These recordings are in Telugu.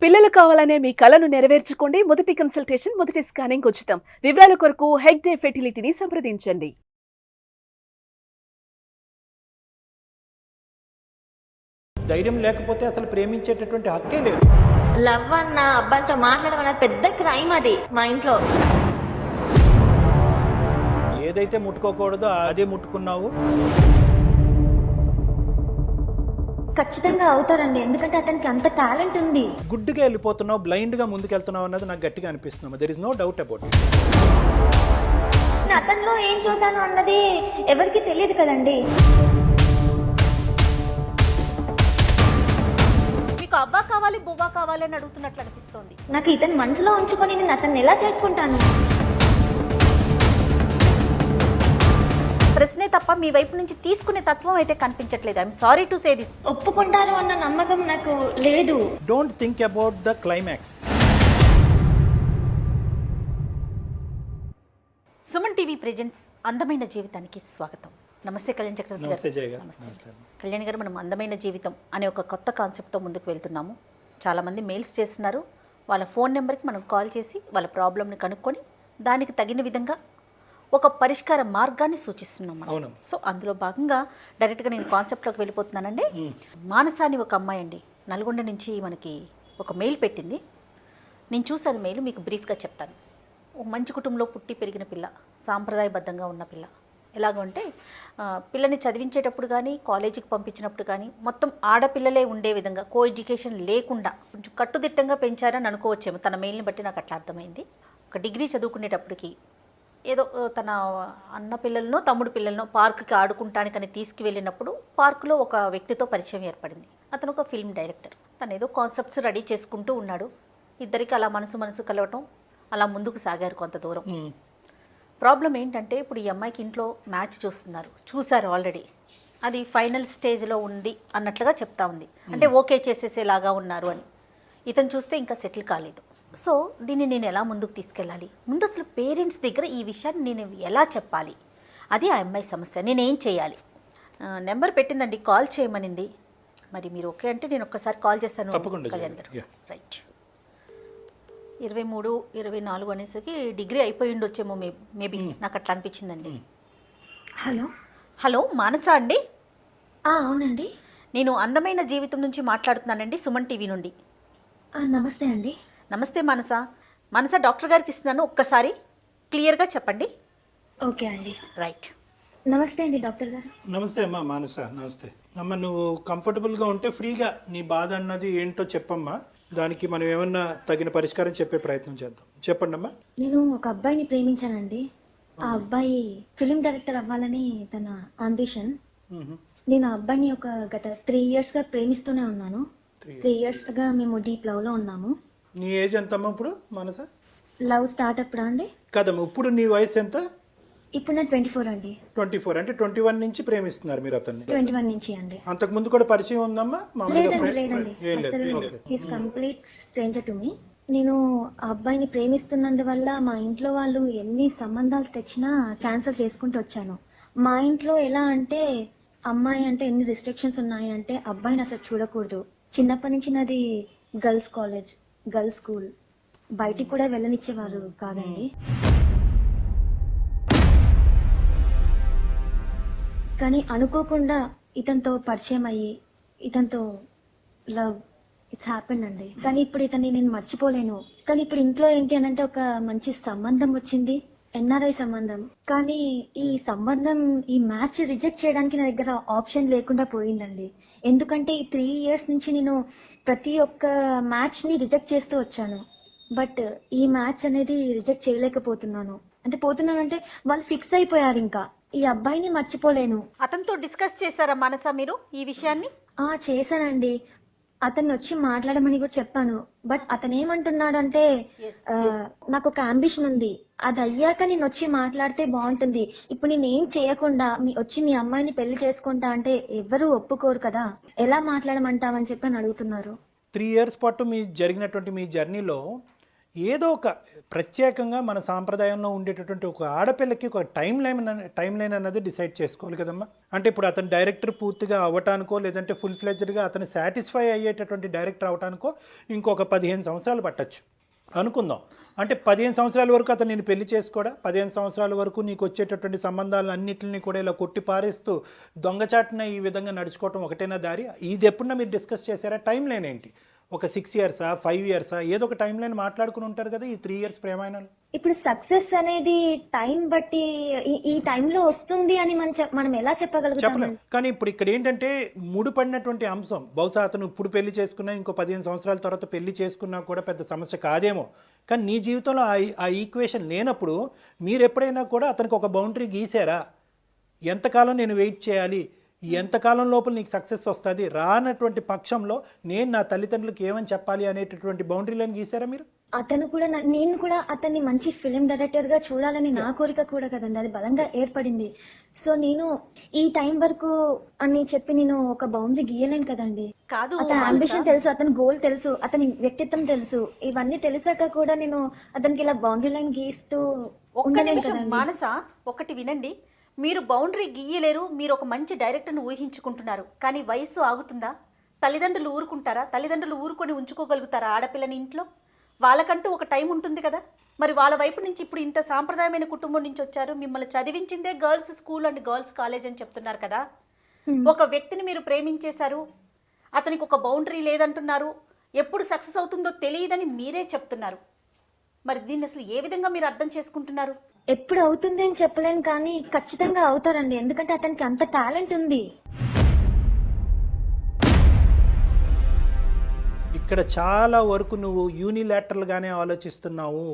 పిల్లలు కావాలనే మీ కలను నెరవేర్చుకోండి. మొదటి కన్సల్టేషన్, మొదటి స్కానింగ్ ఉచితం. వివరాల కొరకు హెగ్డే ఫెర్టిలిటీని సంప్రదించండి. ధైర్యం లేకపోతే అసలు ప్రేమించేటటువంటి హక్కే లేదు. లవ్ అన్న అబ్బాయితో మాట్లాడడం అన్నది పెద్ద క్రైమ్. అది మా ఇంట్లో ఏదైతే ముట్టుకోకూడదో అదే ముట్టుకున్నావు. ఖచ్చితంగా అవుతారండి, ఎందుకంటే అతనికి అంత టాలెంట్ ఉంది. గుడ్డుగా వెళ్ళిపోతున్నావు, బ్లైండ్ గా ముందుకెళ్తున్నావు అన్నది నాకు గట్టిగా అనిపిస్తున్నావు. There is no doubt about it. నేను అతనిలో ఏం చూసాను అన్నది ఎవరికి తెలియదు కదండి. మీకు అవ్వ కావాలి బువ్వ కావాలి అని అడుగుతున్నట్లు అనిపిస్తోంది. నాకు ఇతని మనసులో ఉంచుకొని నేను అతన్ని ఎలా చేసుకుంటాను? ప్రశ్నే తప్ప మీ వైపు నుంచి తీసుకునే తత్వం అయితే కనిపించట్లేదు. I'm sorry to say this. ఒప్పుకుంటారు అన్న నమ్మకం నాకు లేదు. Don't think about the climax. Suman TV presents అందమైన జీవితానికి స్వాగతం. నమస్తే కళ్యాణ్ చక్రవర్తి నమస్తే జయ గారు. గారు. నమస్తే కళ్యాణ్ గారు. మనం అందమైన జీవితం అనే ఒక కొత్త కాన్సెప్ట్తో ముందుకు వెళ్తున్నాము. చాలామంది మెయిల్స్ చేస్తున్నారు. వాళ్ళ ఫోన్ నెంబర్కి మనం కాల్ చేసి వాళ్ళ ప్రాబ్లమ్ని కనుక్కొని దానికి తగిన విధంగా ఒక పరిష్కార మార్గాన్ని సూచిస్తున్నాం మనం. సో అందులో భాగంగా డైరెక్ట్గా నేను కాన్సెప్ట్లోకి వెళ్ళిపోతున్నానండి. మానస అని ఒక అమ్మాయి అండి, నల్గొండ నుంచి మనకి ఒక మెయిల్ పెట్టింది. నేను చూశాను మెయిల్, మీకు బ్రీఫ్గా చెప్తాను. ఒక మంచి కుటుంబంలో పుట్టి పెరిగిన పిల్ల, సాంప్రదాయబద్ధంగా ఉన్న పిల్ల. ఎలాగంటే పిల్లని చదివించేటప్పుడు కానీ కాలేజీకి పంపించినప్పుడు కానీ మొత్తం ఆడపిల్లలే ఉండే విధంగా, కో ఎడ్యుకేషన్ లేకుండా కొంచెం కట్టుదిట్టంగా పెంచారని అనుకోవచ్చేమో. తన మెయిల్ని బట్టి నాకు అట్లా అర్థమైంది. ఒక డిగ్రీ చదువుకునేటప్పటికి ఏదో తన అన్న పిల్లలనో తమ్ముడు పిల్లలనో పార్కుకి ఆడుకుంటానికని తీసుకువెళ్ళినప్పుడు పార్కులో ఒక వ్యక్తితో పరిచయం ఏర్పడింది. అతను ఒక ఫిల్మ్ డైరెక్టర్. తను ఏదో కాన్సెప్ట్స్ రెడీ చేసుకుంటూ ఉన్నాడు. ఇద్దరికి అలా మనసు కలవటం, అలా ముందుకు సాగారు కొంత దూరం. ప్రాబ్లం ఏంటంటే ఇప్పుడు ఈ అమ్మాయికి ఇంట్లో మ్యాచ్ చూశారు ఆల్రెడీ. అది ఫైనల్ స్టేజ్లో ఉంది అన్నట్లుగా చెప్తా ఉంది. అంటే ఓకే చేసేసేలాగా ఉన్నారు అని. ఇతను చూస్తే ఇంకా సెటిల్ కాలేదు. సో దీన్ని నేను ఎలా ముందుకు తీసుకెళ్ళాలి? ముందు అసలు పేరెంట్స్ దగ్గర ఈ విషయాన్ని నేను ఎలా చెప్పాలి? అది ఆ అమ్మాయి సమస్య. నేనేం చేయాలి? నెంబర్ పెట్టిందండి, కాల్ చేయమనింది. మరి మీరు ఓకే అంటే నేను ఒక్కసారి కాల్ చేస్తాను కళ్యాణ్ గారు. రైట్. 23, 24 అనేసరికి డిగ్రీ అయిపోయి ఉండొచ్చేమో మేబీ, నాకు అట్లా అనిపించిందండి. హలో మానస అండి? అవునండి, నేను అందమైన జీవితం నుంచి మాట్లాడుతున్నానండి, సుమన్ టీవీ నుండి. నమస్తే అండి. నమస్తే మానస. డాక్టర్ గారికి ఇస్తున్నాను, ఒక్కసారి క్లియర్గా చెప్పండి. ఓకే అండి. రైట్. నమస్తే అండి డాక్టర్ గారు. నమస్తే అమ్మా మానస. నమస్తే అమ్మ. నువ్వు కంఫర్టబుల్గా ఉంటే ఫ్రీగా నీ బాధ అన్నది ఏంటో చెప్పమ్మా. దానికి మనం ఏమన్నా తగిన పరిష్కారం చెప్పే ప్రయత్నం చేద్దాం. చెప్పండి అమ్మా. నేను ఒక అబ్బాయిని ప్రేమించానండి. ఆ అబ్బాయి ఫిలిం డైరెక్టర్ అవ్వాలని తన అంబిషన్. నేను ఆ అబ్బాయిని ఒక గత 3 years గా ప్రేమిస్తూనే ఉన్నాను. 3 years గా మేము డీప్ లవ్ లో ఉన్నాము. నీ ఏజ్ ఎంతమ్మా ఇప్పుడు మానస? లవ్ స్టార్ట్ అప్పుడు అండి కదమ్మా, ఇప్పుడు నీ వయసు ఎంత? ఇప్పుడు నా 24 అండి. 24 అంటే 21 నుంచి ప్రేమిస్తున్నారు మీరు అతన్ని? 21 నుంచి అండి. అంతకు ముందు కూడా పరిచయం ఉందమ్మా? లేదండి. He's complete stranger to me. నేను ఆ అబ్బాయిని ప్రేమిస్తున్నందువల్ల మా ఇంట్లో వాళ్ళు ఎన్ని సంబంధాలు తెచ్చినా క్యాన్సిల్ చేసుకుంటూ వచ్చాను. మా ఇంట్లో ఎలా అంటే, అమ్మాయి అంటే ఎన్ని రిస్ట్రిక్షన్స్ ఉన్నాయి అంటే, అబ్బాయిని అసలు చూడకూడదు. చిన్నప్పటి నుంచి నాది గర్ల్స్ కాలేజ్, గర్ల్స్ స్కూల్. బయటికి కూడా వెళ్ళనిచ్చేవారు కాదండి. కానీ అనుకోకుండా ఇతనితో పరిచయం అయ్యి ఇతనితో లవ్ ఇట్స్ హ్యాపెండ్ అండి. కానీ ఇప్పుడు ఇతన్ని నేను మర్చిపోలేను. కానీ ఇప్పుడు ఇంట్లో ఏంటి అని అంటే, ఒక మంచి సంబంధం వచ్చింది, ఎన్ఆర్ఐ సంబంధం. కానీ ఈ సంబంధం, ఈ మ్యాచ్ రిజెక్ట్ చేయడానికి నా దగ్గర ఆప్షన్ లేకుండా పోయిందండి. ఎందుకంటే ఈ 3 years నుంచి నేను ప్రతి ఒక్క మ్యాచ్ ని రిజెక్ట్ చేస్తూ వచ్చాను. బట్ ఈ మ్యాచ్ అనేది రిజెక్ట్ చేయలేకపోతున్నాను. అంటే వాళ్ళు ఫిక్స్ అయిపోయారు. ఇంకా ఈ అబ్బాయిని మర్చిపోలేను. అతనితో డిస్కస్ చేశారా మానస మీరు ఈ విషయాన్ని? చేశానండి. అతన్ని వచ్చి మాట్లాడమని కూడా చెప్పాను. బట్ అతను ఏమంటున్నాడు అంటే, నాకు ఒక అంబిషన్ ఉంది, అది అయ్యాక నేను వచ్చి మాట్లాడితే బాగుంటుంది. ఇప్పుడు నేను ఏం చేయకుండా వచ్చి మీ అమ్మాయిని పెళ్లి చేసుకుంటా అంటే ఎవరు ఒప్పుకోరు కదా, ఎలా మాట్లాడమంటావని చెప్పి అని అడుగుతున్నారు. 3 years పాటు జరిగినటువంటి మీ జర్నీలో ఏదో ఒక ప్రత్యేకంగా మన సాంప్రదాయంలో ఉండేటటువంటి ఒక ఆడపిల్లకి ఒక టైం లైన్ అన్నది డిసైడ్ చేసుకోవాలి కదమ్మా. అంటే ఇప్పుడు అతను డైరెక్టర్ పూర్తిగా అవ్వటానికో లేదంటే ఫుల్ ఫ్లెడ్జ్డ్గా అతను సాటిస్ఫై అయ్యేటటువంటి డైరెక్టర్ అవటానికో ఇంకొక 15 సంవత్సరాలు పట్టచ్చు అనుకుందాం. అంటే 15 సంవత్సరాల వరకు అతను నేను పెళ్లి చేసుకోడా, 15 సంవత్సరాల వరకు నీకు వచ్చేటటువంటి సంబంధాలను అన్నింటినీ కూడా ఇలా కొట్టి పారేస్తూ దొంగచాటున ఈ విధంగా నడుచుకోవటం ఒకటేనా దారి? ఇది ఎప్పుడన్నా మీరు డిస్కస్ చేశారా? టైం లైన్ ఏంటి? ఒక 6 ఇయర్సా 5 ఇయర్సా ఏదో ఒక టైం లైన్ మాట్లాడుకుని ఉంటారు కదా ఈ 3 ఇయర్స్ ప్రేమాయణాలు. ఇప్పుడు సక్సెస్ అనేది టైం బట్టి ఈ టైంలో వస్తుంది అని మనం ఎలా చెప్పగలుగుతాం? చెప్పలేం. కానీ ఇప్పుడు ఇక్కడ ఏంటంటే ముడిపడినటువంటి అంశం బహుశా అతను ఇప్పుడు పెళ్లి చేసుకున్నా ఇంకో 15 సంవత్సరాల తర్వాత పెళ్లి చేసుకున్నా కూడా పెద్ద సమస్య కాదేమో. కానీ నీ జీవితంలో ఆ ఈక్వేషన్ లేనప్పుడు మీరు ఎప్పుడైనా కూడా అతనికి ఒక బౌండరీ గీసారా? ఎంతకాలం నేను వెయిట్ చేయాలి, ఎంతకాలం లోపల నీకు సక్సెస్ వస్తుంది, రానటువంటి పక్షంలో నేను నా తల్లిదండ్రులకు ఏమని చెప్పాలి అనేటటువంటి బౌండరీలను గీసారా మీరు? అతను కూడా నేను కూడా అతన్ని మంచి ఫిలిం డైరెక్టర్ గా చూడాలని నా కోరిక కూడా కదండి, అది బలంగా ఏర్పడింది. సో నేను ఈ టైం వరకు అని చెప్పి నేను ఒక బౌండరీ గీయలేను కదండి. కాదు, అతని అంబిషన్ తెలుసు, అతని గోల్ తెలుసు, అతని వ్యక్తిత్వం తెలుసు. ఇవన్నీ తెలిసాక కూడా నేను అతనికి ఇలా బౌండరీ లైన్ గీస్తూ ఒక్క ఉండలేను నిమిషం కదండి. మానస, ఒకటి వినండి. మీరు బౌండరీ గీయలేరు, మీరు ఒక మంచి డైరెక్టర్ని ఊహించుకుంటున్నారు, కానీ వయస్సు ఆగుతుందా? తల్లిదండ్రులు ఊరుకుంటారా? తల్లిదండ్రులు ఊరుకొని ఉంచుకోగలుగుతారా ఆడపిల్లని ఇంట్లో? వాళ్ళకంటూ ఒక టైం ఉంటుంది కదా. మరి వాళ్ళ వైపు నుంచి ఇప్పుడు ఇంత సాంప్రదాయమైన కుటుంబం నుంచి వచ్చారు, మిమ్మల్ని చదివించిందే girls school and girls college అని చెప్తున్నారు కదా. ఒక వ్యక్తిని మీరు ప్రేమించేశారు, అతనికి ఒక బౌండరీ లేదంటున్నారు, ఎప్పుడు సక్సెస్ అవుతుందో తెలియదని మీరే చెప్తున్నారు. మరి దీన్ని అసలు ఏ విధంగా మీరు అర్థం చేసుకుంటున్నారు? ఎప్పుడు అవుతుంది అని చెప్పలేను, కానీ ఖచ్చితంగా అవుతారండి. ఎందుకంటే అతనికి అంత టాలెంట్ ఉంది. ఇక్కడ చాలా వరకు నువ్వు యూనిలాటరల్గానే ఆలోచిస్తున్నావు.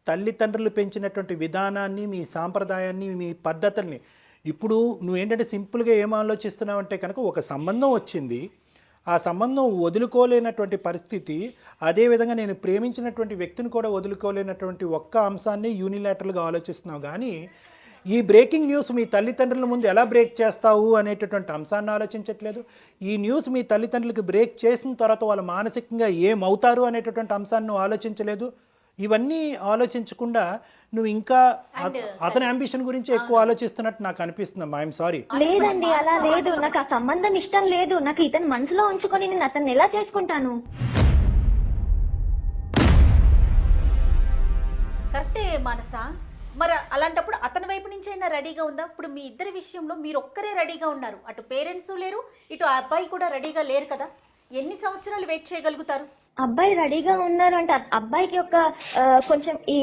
తల్లిదండ్రులు పెంచినటువంటి విధానాన్ని, మీ సాంప్రదాయాన్ని, మీ పద్ధతుల్ని ఇప్పుడు నువ్వేంటంటే సింపుల్గా ఏం ఆలోచిస్తున్నావు అంటే కనుక ఒక సంబంధం వచ్చింది, ఆ సంబంధం వదులుకోలేనటువంటి పరిస్థితి, అదేవిధంగా నేను ప్రేమించినటువంటి వ్యక్తిని కూడా వదులుకోలేనటువంటి ఒక్క అంశాన్ని యూనిలాటరల్గా ఆలోచిస్తున్నావు. కానీ ఈ బ్రేకింగ్ న్యూస్ మీ తల్లిదండ్రుల ముందు ఎలా బ్రేక్ చేస్తావు అనేటటువంటి అంశాన్ని ఆలోచించట్లేదు. ఈ న్యూస్ మీ తల్లిదండ్రులకు బ్రేక్ చేసిన తర్వాత వాళ్ళు మానసికంగా ఏమవుతారు అనేటటువంటి అంశాన్ని నువ్వు ఆలోచించలేదు. ఇవన్నీ ఆలోచించకుండా నువ్వు ఇంకా అతని అంబిషన్ గురించి ఎక్కువ ఆలోచిస్తున్నట్టు నాకు అనిపిస్తుంది. I'm sorry. లేదండి, అలా లేదు. నాకు ఆ సంబంధం ఇష్టం లేదు. నాకు ఇతను మనసులో ఉంచుకొని నేను అతన్ని ఎలా చేసుకుంటాను? కరెక్టే మానస. మరి అలాంటప్పుడు అతని వైపు నుంచి అయినా రెడీగా ఉందా? ఇప్పుడు మీ ఇద్దరి విషయంలో మీరు ఒక్కరే రెడీగా ఉన్నారు, అటు పేరెంట్స్ లేరు, ఇటు ఆ అబ్బాయి కూడా రెడీగా లేరు కదా. ఎన్ని సంవత్సరాలు వెయిట్ చేయగలుగుతారు? అబ్బాయి రెడీగా ఉన్నారు అంటే అబ్బాయికి ఒక కొంచెం ఈ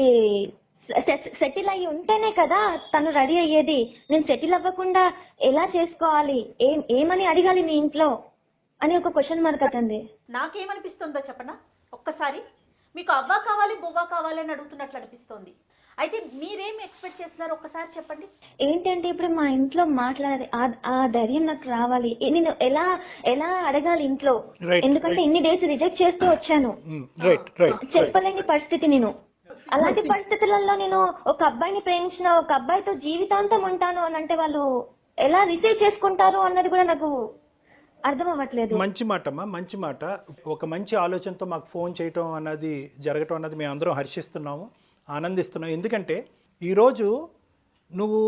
సెటిల్ అయ్యి ఉంటేనే కదా తను రెడీ అయ్యేది. నేను సెటిల్ అవ్వకుండా ఎలా చేసుకోవాలి, ఏమని అడగాలి మీ ఇంట్లో అని ఒక క్వశ్చన్ మార్క్ అతంది. నాకేమనిపిస్తుందో చెప్పనా? ఒక్కసారి మీకు అవ్వా కావాలి బువ్వా కావాలి అని అడుగుతున్నట్లు అనిపిస్తోంది. అయితే మీరేం ఎక్స్పెక్ట్ చేస్తున్నారు ఒక్కసారి చెప్పండి. ఏంటంటే ఇప్పుడు మా ఇంట్లో మాట్లాడే ఆ ధైర్యం నాకు రావాలి. నేను ఎలా అడగాలి ఇంట్లో? ఎందుకంటే ఇన్ని డేస్ రిజెక్ట్ చేస్తూ వచ్చాను, చెప్పలేని పరిస్థితి. నేను అలాంటి పరిస్థితులలో నేను ఒక అబ్బాయిని ప్రేమించిన, ఒక అబ్బాయితో జీవితాంతం ఉంటాను అని అంటే వాళ్ళు ఎలా రిసీవ్ చేసుకుంటారు అన్నది కూడా నాకు అర్థం అవ్వట్లేదు. మంచి మాట అమ్మా, మంచి మాట. ఒక మంచి ఆలోచనతో మాకు ఫోన్ చేయటం అన్నది జరగటం అన్నది మేము అందరం హర్షిస్తున్నాము, ఆనందిస్తున్నాం. ఎందుకంటే ఈరోజు నువ్వు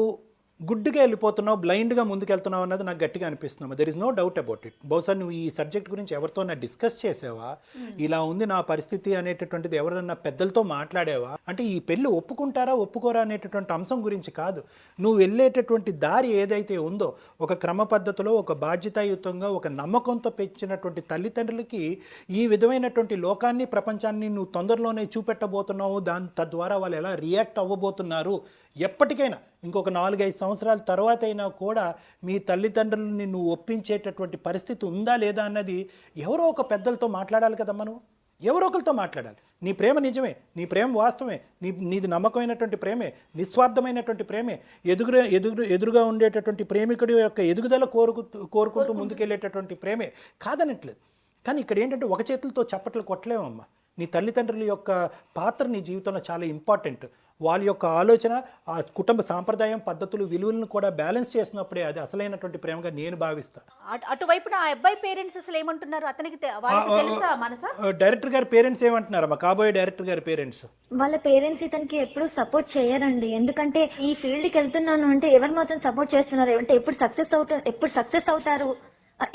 గుడ్డుగా వెళ్ళిపోతున్నావు, బ్లైండ్గా ముందుకెళ్తున్నావు అన్నది నాకు గట్టిగా అనిపిస్తున్నావు. There is no doubt about it. బహుశా నువ్వు ఈ సబ్జెక్ట్ గురించి ఎవరితో డిస్కస్ చేసావా, ఇలా ఉంది నా పరిస్థితి అనేటటువంటిది ఎవరైనా పెద్దలతో మాట్లాడేవా? అంటే ఈ పెళ్ళి ఒప్పుకుంటారా ఒప్పుకోరా అనేటటువంటి అంశం గురించి కాదు. నువ్వు వెళ్ళేటటువంటి దారి ఏదైతే ఉందో ఒక క్రమ పద్ధతిలో, ఒక బాధ్యతాయుతంగా, ఒక నమ్మకంతో పెంచినటువంటి తల్లిదండ్రులకి ఈ విధమైనటువంటి లోకాన్ని, ప్రపంచాన్ని నువ్వు తొందరలోనే చూపెట్టబోతున్నావు. తద్వారా వాళ్ళు ఎలా రియాక్ట్ అవ్వబోతున్నారు, ఎప్పటికైనా ఇంకొక 4-5 సంవత్సరాల తర్వాత అయినా కూడా మీ తల్లిదండ్రులని నువ్వు ఒప్పించేటటువంటి పరిస్థితి ఉందా లేదా అన్నది ఎవరో ఒక పెద్దలతో మాట్లాడాలి కదమ్మా. నువ్వు ఎవరో ఒకరితో మాట్లాడాలి. నీ ప్రేమ నిజమే, నీ ప్రేమ వాస్తవమే, నీది నమ్మకమైనటువంటి ప్రేమే, నిస్వార్థమైనటువంటి ప్రేమే, ఎదురుగా ఉండేటటువంటి ప్రేమికుడి యొక్క ఎదుగుదల కోరుకుంటూ ముందుకెళ్ళేటటువంటి ప్రేమే కాదనట్లేదు. కానీ ఇక్కడ ఏంటంటే ఒక చేతులతో చప్పట్లు కొట్టలేమమ్మా. నీ తల్లిదండ్రుల యొక్క పాత్ర నీ జీవితంలో చాలా ఇంపార్టెంట్. వాళ్ళ యొక్క ఆలోచన, ఆ కుటుంబ సాంప్రదాయం, పద్ధతులు, విలువలను కూడా బ్యాలెన్స్ చేసినప్పుడే అది అసలైనటువంటి ప్రేమగా నేను భావిస్తాను. అటువైపున ఆ అబ్బాయి పేరెంట్స్ అసలు ఏమంటున్నారు? అతనికి వాళ్ళకి తెలుసా మనసా? డైరెక్టర్ గారి పేరెంట్స్ ఏమంటున్నారు అమ్మా, కాబోయే డైరెక్టర్ గారి పేరెంట్స్? వాళ్ళ పేరెంట్స్ ఇతనికి ఎప్పుడు సపోర్ట్ చేయరండి. ఎందుకంటే ఈ ఫీల్డ్ కి వెళ్తున్నాను అంటే ఎవరు మాత్రం సపోర్ట్ చేస్తున్నారు అంటే ఎప్పుడు సక్సెస్ అవుతారు,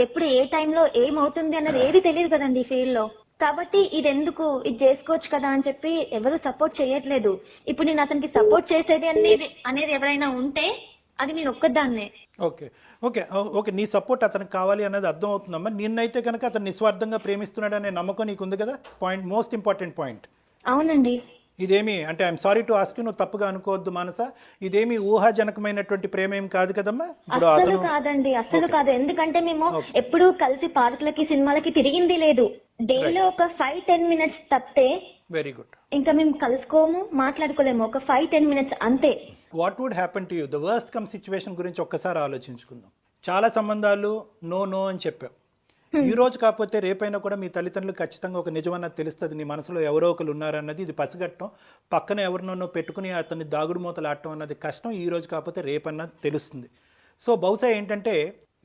ఎప్పుడు ఏ టైంలో ఏమవుతుంది అన్నది ఏది తెలియదు కదండి ఈ ఫీల్డ్ లో. కాబట్టి ఇది చేసుకోవచ్చు కదా అని చెప్పి ఎవరు సపోర్ట్ చేయట్లేదు. ఇప్పుడు నేను అతనికి సపోర్ట్ చేసేది అనేది ఎవరైనా ఉంటే అది నేను ఒక్కదాన్నే. ఓకే ఓకే ఓకే నీ సపోర్ట్ అతనికి కావాలి అన్నది అర్థం అవుతుందమ్మా. నిన్నైతే కనుక అతను నిస్వార్థంగా ప్రేమిస్తున్నాడు అనే నమ్మకం నీకు ఉంది కదా. Point, most important point. అవునండి. ఇదేమి అంటే I'm sorry to ask you, నువ్వు తప్పుగా అనుకోవద్దు మానస, ఇదేమి ఊహాజనకమైనటువంటి ప్రేమ ఏం కాదు కదమ్మా. ఇప్పుడు అసలు కాదండి, అసలు కాదు. ఎందుకంటే మేము ఎప్పుడు కలిసి పార్కులకి సినిమాలకి తిరిగింది లేదు. డైలీ ఒక 5-10 మినిట్స్ తప్పితే వెరీ గుడ్ ఇంకా మేము కలుసుకోము, మాట్లాడుకోలేము. ఒక 5-10 మినిట్స్ అంతే. What would happen to you? The worst come situation గురించి ఒక్కసారి ఆలోచించుకుందాం. చాలా సంబంధాలు నో అని చెప్పావు. ఈ రోజు కాకపోతే రేపైనా కూడా మీ తల్లిదండ్రులు ఖచ్చితంగా ఒక నిజమన్నది తెలుస్తుంది. నీ మనసులో ఎవరో ఒకరు ఉన్నారన్నది ఇది పసిగట్టడం, పక్కన ఎవరినో పెట్టుకుని అతన్ని దాగుడు మూతలు ఆడటం అన్నది కష్టం. ఈ రోజు కాకపోతే రేపన్నది తెలుస్తుంది. సో బహుశా ఏంటంటే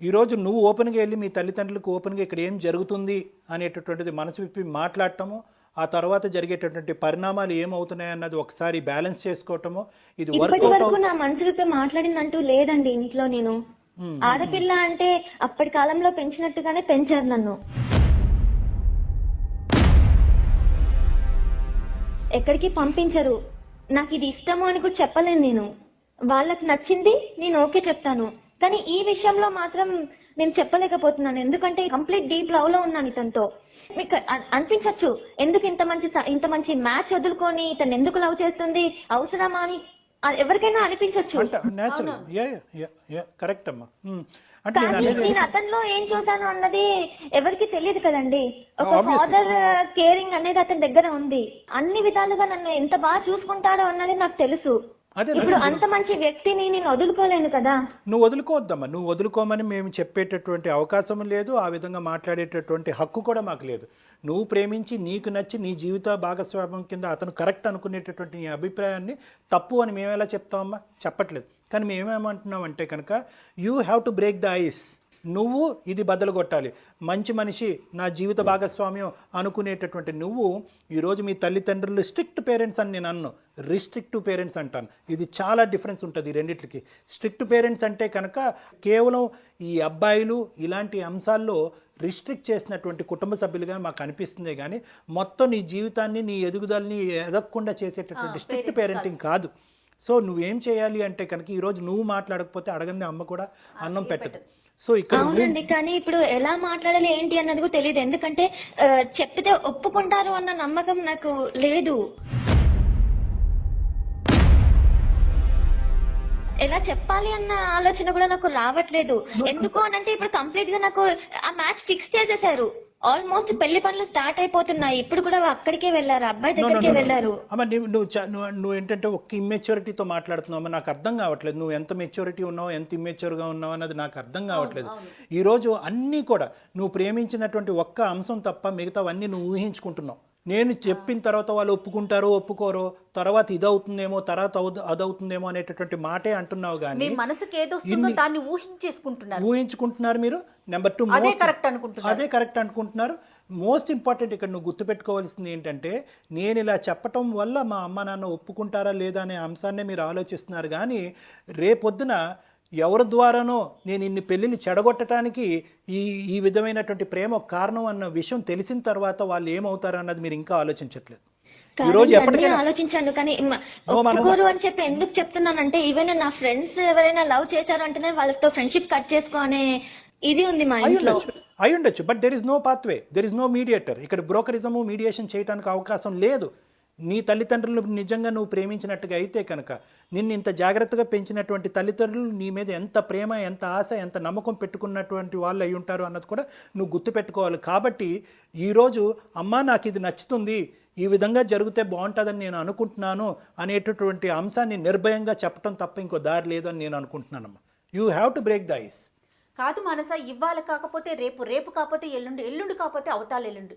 ఈరోజు నువ్వు ఓపెన్గా వెళ్ళి మీ తల్లిదండ్రులకు ఓపెన్గా ఇక్కడ ఏం జరుగుతుంది అనేటటువంటిది మనసు విప్పి మాట్లాడటము, ఆ తర్వాత జరిగేటటువంటి పరిణామాలు ఏమవుతున్నాయి అన్నది ఒకసారి బ్యాలెన్స్ చేసుకోవటము, ఇది వర్కౌట్. నా మనసు విప్పి మాట్లాడిందంటూ లేదండి ఇంట్లో. నేను ఆడపిల్ల అంటే అప్పటి కాలంలో పెంచినట్టుగానే పెంచారు నన్ను. ఎక్కడికి పంపించరు. నాకు ఇది ఇష్టము అని కూడా చెప్పలేను నేను. వాళ్ళకి నచ్చింది నేను ఓకే చెప్తాను, కానీ ఈ విషయంలో మాత్రం నేను చెప్పలేకపోతున్నాను. ఎందుకంటే కంప్లీట్ డీప్ లవ్ లో ఉన్నాను ఇతనితో. మీకు అనిపించచ్చు ఎందుకు ఇంత మంచి మ్యాచ్ వదులుకొని ఇతను ఎందుకు లవ్ చేస్తుంది, అవసరమా అని ఎవరికైనా అనిపించచ్చు. కరెక్ట్ అమ్మా. నేను అతనిలో ఏం చూసాను అన్నది ఎవరికి తెలియదు కదండి. ఒక ఫాదర్ కేరింగ్ అనేది అతని దగ్గర ఉంది. అన్ని విధాలుగా నన్ను ఎంత బాగా చూసుకుంటాడో అన్నది నాకు తెలుసు. ఇప్పుడు అంత మంచి వ్యక్తిని నేను వదులుకోలేను కదా. నువ్వు వదులుకోవద్దమ్మా, నువ్వు వదులుకోమని మేము చెప్పేటటువంటి అవకాశం లేదు, ఆ విధంగా మాట్లాడేటటువంటి హక్కు కూడా మాకు లేదు. నువ్వు ప్రేమించి నీకు నచ్చి నీ జీవిత భాగస్వామ్యం కింద అతను కరెక్ట్ అనుకునేటటువంటి నీ అభిప్రాయాన్ని తప్పు అని మేము ఎలా చెప్తామమ్మా? చెప్పట్లేదు. కానీ మేమేమంటున్నాం అంటే కనుక you have to break the ice. నువ్వు ఇది బద్దలు కొట్టాలి. మంచి మనిషి, నా జీవిత భాగస్వామ్యం అనుకునేటటువంటి నువ్వు ఈరోజు మీ తల్లిదండ్రులు స్ట్రిక్ట్ పేరెంట్స్ అని నేను అన్ను, రిస్ట్రిక్టివ్ పేరెంట్స్ అంటాను. ఇది చాలా డిఫరెన్స్ ఉంటుంది ఈ రెండింటికి. స్ట్రిక్ట్ పేరెంట్స్ అంటే కనుక కేవలం ఈ అబ్బాయిలు ఇలాంటి అంశాల్లో రిస్ట్రిక్ట్ చేసినటువంటి కుటుంబ సభ్యులుగా మాకు అనిపిస్తుంది, కానీ మొత్తం నీ జీవితాన్ని నీ ఎదుగుదలని ఎదగకుండా చేసేటటువంటి స్ట్రిక్ట్ పేరెంటింగ్ కాదు. సో నువ్వేం చేయాలి అంటే కనుక ఈరోజు నువ్వు మాట్లాడకపోతే అడగంది అమ్మ కూడా అన్నం పెట్టదు. సో ఇక్కడ అవునండి, కానీ ఇప్పుడు ఎలా మాట్లాడాలి ఏంటి అన్నది కూడా తెలియదు. ఎందుకంటే చెప్తే ఒప్పుకుంటారు అన్న నమ్మకం నాకు లేదు. ఎలా చెప్పాలి అన్న ఆలోచన కూడా నాకు రావట్లేదు. ఎందుకు అనంటే ఇప్పుడు కంప్లీట్ గా నాకు ఆ మ్యాచ్ ఫిక్స్ చేసేసారు. ఆల్మోస్ట్ పెళ్లి పనులు స్టార్ట్ అయిపోతున్నాయి. ఇప్పుడు కూడా అక్కడికే వెళ్ళారు, అబ్బాయి దగ్గరికే వెళ్ళారు. అమ్మ నువ్వు ఏంటంటే ఒక ఇమ్మెచ్యూరిటీతో మాట్లాడుతున్నావు. నాకు అర్థం కావట్లేదు నువ్వు ఎంత మెచ్యూరిటీ ఉన్నావు, ఎంత ఇమ్మెచ్యూర్గా ఉన్నావు అన్నది నాకు అర్థం కావట్లేదు. ఈరోజు అన్నీ కూడా నువ్వు ప్రేమించినటువంటి ఒక్క అంశం తప్ప మిగతావన్నీ నువ్వు ఊహించుకుంటున్నావు. నేను చెప్పిన తర్వాత వాళ్ళు ఒప్పుకుంటారో ఒప్పుకోరో, తర్వాత ఇదవుతుందేమో తర్వాత అదవుతుందేమో అనేటటువంటి మాటే అంటున్నావు, కానీ ఊహించుకుంటున్నారు మీరు. నెంబర్ 2 అదే కరెక్ట్ అనుకుంటున్నారు. మోస్ట్ ఇంపార్టెంట్ ఇక్కడ నువ్వు గుర్తుపెట్టుకోవాల్సింది ఏంటంటే, నేను ఇలా చెప్పటం వల్ల మా అమ్మ నాన్న ఒప్పుకుంటారా లేదా అనే అంశాన్నే మీరు ఆలోచిస్తున్నారు, కానీ రేపొద్దున ఎవరి ద్వారానో నేను ఇన్ని పెళ్ళిళ్ళు చెడగొట్టడానికి ఈ విధమైనటువంటి ప్రేమ కారణం అన్న విషయం తెలిసిన తర్వాత వాళ్ళు ఏమవుతారు అన్నది మీరు ఇంకా ఆలోచించట్లేదు. ఈ రోజు ఎప్పటికైనా ఆలోచించాను, కానీ ఒప్పుకోరు అని చెప్పి ఎందుకు చెప్తున్నానంటే, ఈవెన్ నా ఫ్రెండ్స్ ఎవరైనా లవ్ చేశారు అంటేనే వాళ్ళతో ఫ్రెండ్షిప్ కట్ చేసుకోనే ఇది ఉంది మా ఇంట్లో. అయి ఉండొచ్చు, but there is no pathway, there is no mediator. ఇక్కడ బ్రోకరిజము మీడియేషన్ చేయడానికి అవకాశం లేదు. నీ తల్లిదండ్రులు నిజంగా నువ్వు ప్రేమించినట్టుగా అయితే కనుక, నిన్ను ఇంత జాగ్రత్తగా పెంచినటువంటి తల్లిదండ్రులు నీ మీద ఎంత ప్రేమ, ఎంత ఆశ, ఎంత నమ్మకం పెట్టుకున్నటువంటి వాళ్ళు అయి ఉంటారు అన్నది కూడా నువ్వు గుర్తుపెట్టుకోవాలి. కాబట్టి ఈరోజు అమ్మా నాకు ఇది నచ్చుతుంది, ఈ విధంగా జరిగితే బాగుంటుందని నేను అనుకుంటున్నాను అనేటటువంటి అంశాన్ని నిర్భయంగా చెప్పడం తప్ప ఇంకో దారి లేదు అని నేను అనుకుంటున్నానమ్మా. You have to break the ice. కాదు మనస, ఇవాళ కాకపోతే రేపు, రేపు కాకపోతే ఎల్లుండి, ఎల్లుండి కాకపోతే అవతాల ఎల్లుండి,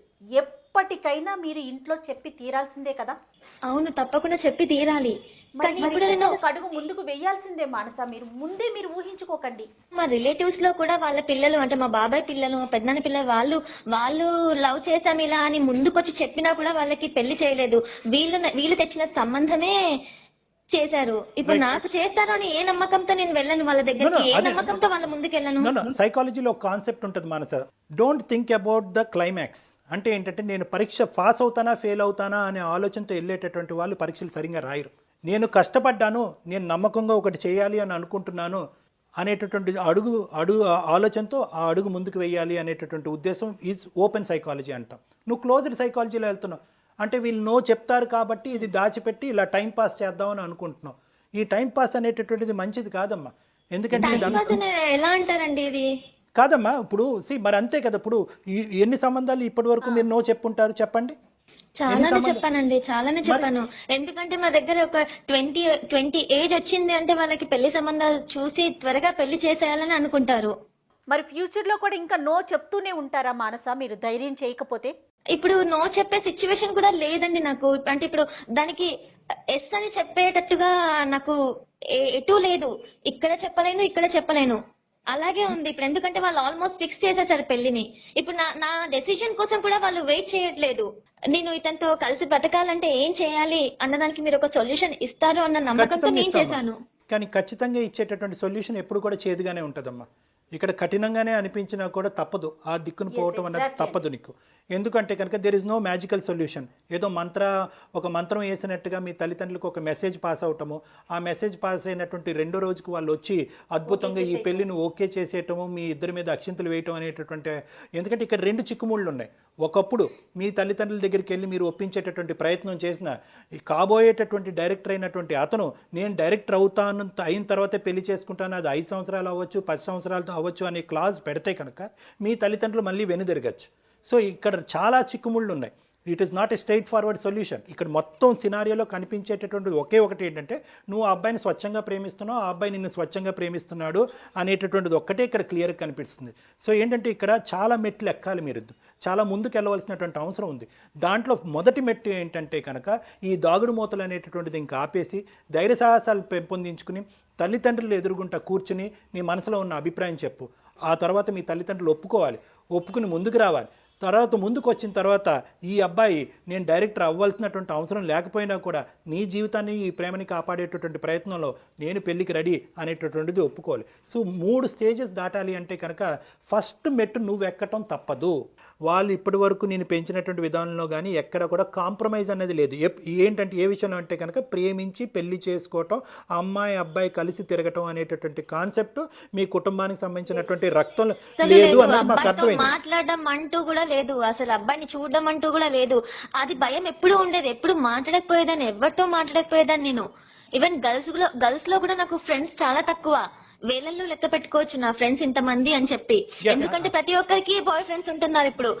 ఎప్పటికైనా మీరు ఇంట్లో చెప్పి తీరాల్సిందే కదా. అవును, తప్పకుండా చెప్పి తీరాలి. మరి కానీ ఇప్పుడు నేను ఒక అడుగు ముందుకు వెయ్యాల్సిందే మానస. మీరు ముందే మీరు ఊహించుకోకండి. మా రిలేటివ్స్ లో కూడా వాళ్ళ పిల్లలు, అంటే మా బాబాయ్ పిల్లలు, మా పెద్దనాన్న పిల్లలు, వాళ్ళు లవ్ చేసాం ఇలా అని ముందుకొచ్చి చెప్పినా కూడా వాళ్ళకి పెళ్లి చేయలేదు. వీళ్ళు తెచ్చిన సంబంధమే చేశారు. ఇప్పుడు నాకు చేస్తారు అని ఏ నమ్మకంతో నేను వెళ్ళను వాళ్ళ దగ్గరికి, ఏ నమ్మకంతో వాళ్ళ ముందుకు వెళ్ళను. సైకాలజీలో ఒక కాన్సెప్ట్ ఉంటుంది Manasa, don't think about the climax. అంటే ఏంటంటే నేను పరీక్ష పాస్ అవుతానా ఫెయిల్ అవుతానా అనే ఆలోచనతో వెళ్ళేటటువంటి వాళ్ళు పరీక్షలు సరిగ్గా రాయరు. నేను కష్టపడ్డాను, నేను నమ్మకంగా ఒకటి చేయాలి అని అనుకుంటున్నాను అనేటటువంటి ఆలోచనతో ఆ అడుగు ముందుకు వేయాలి అనేటటువంటి ఉద్దేశం ఈజ్ ఓపెన్ సైకాలజీ అంటాం. నువ్వు క్లోజ్డ్ సైకాలజీలో వెళ్తున్నావు అంటే వీళ్ళు నో చెప్తారు కాబట్టి ఇది దాచిపెట్టి ఇలా టైం పాస్ చేద్దామని అనుకుంటున్నావు. ఈ టైం పాస్ అనేటటువంటిది మంచిది కాదమ్మా. ఎందుకంటే ఎలా అంటారండి ఇది? కాదమ్మా, ఇప్పుడు మరి అంతే కదా. ఇప్పుడు ఎన్ని సంబంధాలు ఇప్పటి వరకు మీరు నో చెప్పుంటారు చెప్పండి? చాలానే చెప్పానండి, చాలానే చెప్పాను. ఎందుకంటే మా దగ్గర ఒక 20 ఏజ్ వచ్చింది అంటే వాళ్ళకి పెళ్లి సంబంధాలు చూసి త్వరగా పెళ్లి చేసేయాలని అనుకుంటారు. మరి ఫ్యూచర్ లో కూడా ఇంకా నో చెప్తూనే ఉంటారా మానస మీరు ధైర్యం చేయకపోతే? ఇప్పుడు నో చెప్పే సిచ్యువేషన్ కూడా లేదండి నాకు. అంటే ఇప్పుడు దానికి ఎస్ అని చెప్పేటట్టుగా నాకు ఎటు లేదు. ఇక్కడ చెప్పలేను, ఇక్కడ చెప్పలేను, అలాగే ఉంది ఇప్పుడు. ఎందుకంటే వాళ్ళు ఆల్మోస్ట్ ఫిక్స్ చేసేసారు పెళ్లిని. ఇప్పుడు నా డెసిషన్ కోసం కూడా వాళ్ళు వెయిట్ చేయట్లేదు. నేను ఇతనితో కలిసి బ్రతకాలంటే ఏం చేయాలి అన్నదానికి మీరు ఒక సొల్యూషన్ ఇస్తారు అన్న నమ్మకంతో నేను చేశాను. కానీ ఖచ్చితంగా ఇచ్చేటటువంటి సొల్యూషన్ ఎప్పుడు కూడా చేదుగానే ఉంటుందమ్మా. ఇక్కడ కఠినంగానే అనిపించినా కూడా తప్పదు, ఆ దిక్కును పోవటం అనేది తప్పదు నీకు. ఎందుకంటే కనుక there is no magical solution. ఏదో ఒక మంత్రం వేసినట్టుగా మీ తల్లిదండ్రులకు ఒక మెసేజ్ పాస్ అవటము, ఆ మెసేజ్ పాస్ అయినటువంటి రెండో రోజుకు వాళ్ళు వచ్చి అద్భుతంగా ఈ పెళ్లిని ఓకే చేసేయటము, మీ ఇద్దరి మీద అక్షింతలు వేయటం అనేటటువంటి. ఎందుకంటే ఇక్కడ రెండు చిక్కుముళ్ళు ఉన్నాయి. ఒకప్పుడు మీ తల్లిదండ్రుల దగ్గరికి వెళ్ళి మీరు ఒప్పించేటటువంటి ప్రయత్నం చేసిన కాబోయేటటువంటి డైరెక్టర్ అయినటువంటి అతను నేను డైరెక్టర్ అయిన తర్వాతే పెళ్లి చేసుకుంటాను, అది 5 సంవత్సరాలు అవ్వచ్చు 10 సంవత్సరాలతో అవ్వచ్చు అనే క్లాజ్ పెడితే కనుక మీ తల్లిదండ్రులు మళ్ళీ వెనుదిరగచ్చు. సో ఇక్కడ చాలా చిక్కుముళ్ళు ఉన్నాయి. It is not a straight forward solution. ఇక్కడ మొత్తం సినారియోలో కనిపించేటటువంటి ఒకే ఒకటి ఏంటంటే నువ్వు ఆ అబ్బాయిని స్వచ్ఛంగా ప్రేమిస్తున్నావు, ఆ అబ్బాయి నిన్ను స్వచ్ఛంగా ప్రేమిస్తున్నాడు అనేటటువంటిది ఒక్కటే ఇక్కడ క్లియర్గా కనిపిస్తుంది. సో ఏంటంటే ఇక్కడ చాలా మెట్లు ఎక్కాలి, మీరు చాలా ముందుకు వెళ్ళవలసినటువంటి అవసరం ఉంది. దాంట్లో మొదటి మెట్టు ఏంటంటే కనుక ఈ దాగుడు మూతలు అనేటటువంటిది ఇంకా ఆపేసి ధైర్య సాహసాలు పెంపొందించుకుని తల్లిదండ్రులు ఎదురుగుంటా కూర్చుని నీ మనసులో ఉన్న అభిప్రాయం చెప్పు. ఆ తర్వాత మీ తల్లిదండ్రులు ఒప్పుకుని ముందుకు రావాలి. తర్వాత ముందుకు వచ్చిన తర్వాత ఈ అబ్బాయి నేను డైరెక్టర్ అవ్వాల్సినటువంటి అవసరం లేకపోయినా కూడా నీ జీవితాన్ని ఈ ప్రేమని కాపాడేటటువంటి ప్రయత్నంలో నేను పెళ్ళికి రెడీ అనేటటువంటిది ఒప్పుకోవాలి. సో 3 స్టేజెస్ దాటాలి అంటే కనుక ఫస్ట్ మెట్టు నువ్వు ఎక్కటం తప్పదు. వాళ్ళు ఇప్పటి వరకు నేను పెంచినటువంటి విధానంలో కానీ ఎక్కడ కూడా కాంప్రమైజ్ అనేది లేదు. ఏంటంటే ఏ విషయంలో అంటే కనుక ప్రేమించి పెళ్లి చేసుకోవటం, అమ్మాయి అబ్బాయి కలిసి తిరగటం అనేటటువంటి కాన్సెప్ట్ మీ కుటుంబానికి సంబంధించినటువంటి రక్తం లేదు అన్నది మాకు అర్థమైంది. మాట్లాడడం అంటూ కూడా లేదు, అసలు అబ్బాయిని చూడడం అంటూ కూడా లేదు. అది భయం ఎప్పుడు ఉండేది, ఎప్పుడు మాట్లాడకపోయేదాన్ని, ఎవరితో మాట్లాడకపోయేదాన్ని నేను. ఈవెన్ గర్ల్స్ లో కూడా నాకు ఫ్రెండ్స్ చాలా తక్కువ, వేలల్లో లెక్క పెట్టుకోవచ్చు నా ఫ్రెండ్స్ ఇంతమంది అని చెప్పి. ఎందుకంటే ప్రతి ఒక్కరికి బాయ్ ఫ్రెండ్స్ ఉంటున్నారు ఇప్పుడు.